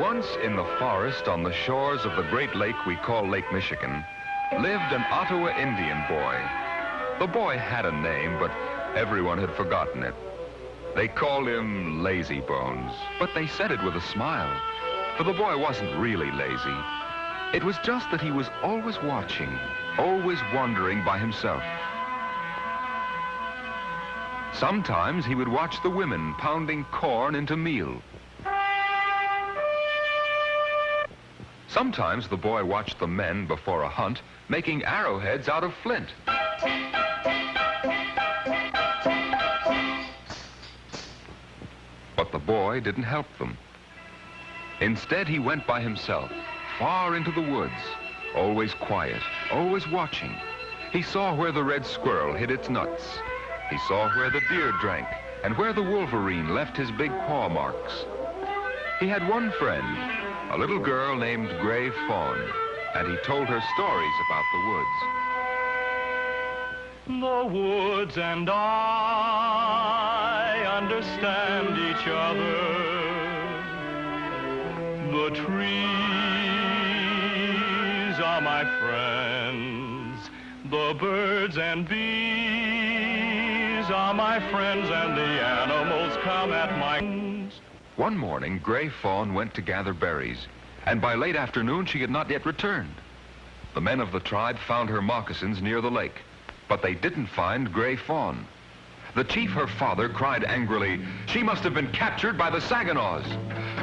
Once in the forest on the shores of the great lake we call Lake Michigan lived an Ottawa Indian boy. The boy had a name, but everyone had forgotten it. They called him Lazy Bones, but they said it with a smile, for the boy wasn't really lazy. It was just that he was always watching, always wandering by himself. Sometimes he would watch the women pounding corn into meal. Sometimes the boy watched the men before a hunt making arrowheads out of flint. But the boy didn't help them. Instead, he went by himself, far into the woods, always quiet, always watching. He saw where the red squirrel hid its nuts. He saw where the deer drank and where the wolverine left his big paw marks. He had one friend, a little girl named Gray Fawn, and he told her stories about the woods. The woods and I understand each other. The trees are my friends. The birds and bees are my friends, and the animals come at my... One morning, Gray Fawn went to gather berries, and by late afternoon she had not yet returned. The men of the tribe found her moccasins near the lake, but they didn't find Gray Fawn. The chief, her father, cried angrily, "She must have been captured by the Saginaws."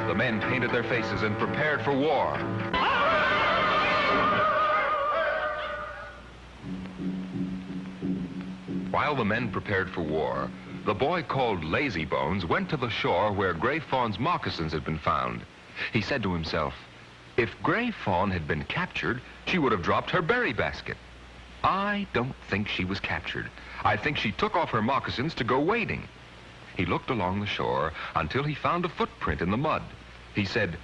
The men painted their faces and prepared for war. While the men prepared for war, the boy called Lazy Bones went to the shore where Gray Fawn's moccasins had been found. He said to himself, if Gray Fawn had been captured, she would have dropped her berry basket. I don't think she was captured. I think she took off her moccasins to go wading. He looked along the shore until he found a footprint in the mud. He said,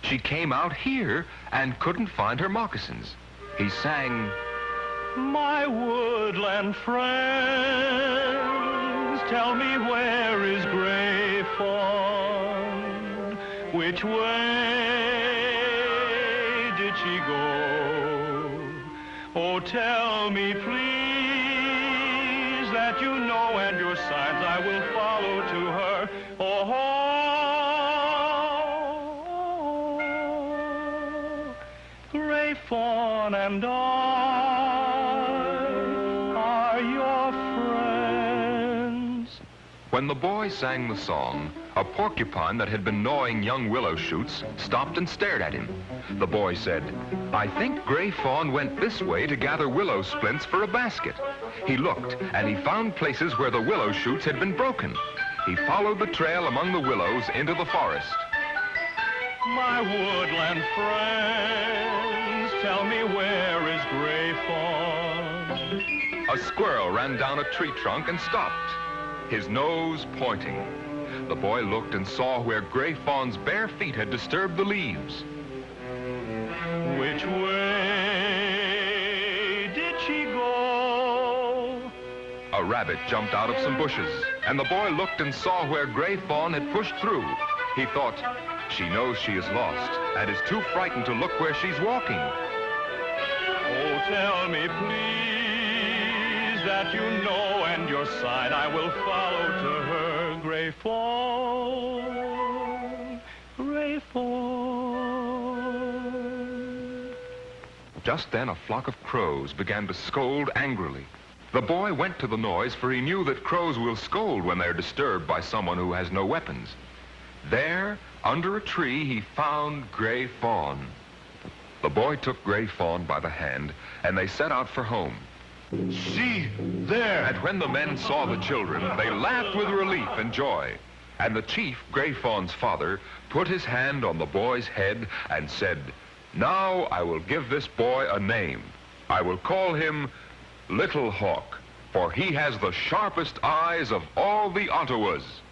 she came out here and couldn't find her moccasins. He sang, my woodland friends, tell me where is Gray Fawn? Which way did she go? Oh, tell me, please, that you know and your signs I will follow to her. Oh, Gray Fawn and I are your friends. When the boy sang the song, a porcupine that had been gnawing young willow shoots stopped and stared at him. The boy said, I think Gray Fawn went this way to gather willow splints for a basket. He looked, and he found places where the willow shoots had been broken. He followed the trail among the willows into the forest. My woodland friends, tell me where is Gray Fawn? A squirrel ran down a tree trunk and stopped, his nose pointing. The boy looked and saw where Gray Fawn's bare feet had disturbed the leaves. Which way did she go? A rabbit jumped out of some bushes, and the boy looked and saw where Gray Fawn had pushed through. He thought, she knows she is lost and is too frightened to look where she's walking. Oh, tell me, please, that you know and your sign I will follow to her. Gray Fawn, Gray Fawn. Just then a flock of crows began to scold angrily. The boy went to the noise, for he knew that crows will scold when they're disturbed by someone who has no weapons. There, under a tree, he found Gray Fawn. The boy took Gray Fawn by the hand, and they set out for home. See, there! And when the men saw the children, they laughed with relief and joy. And the chief, Gray Fawn's father, put his hand on the boy's head and said, now I will give this boy a name. I will call him Little Hawk, for he has the sharpest eyes of all the Ottawas.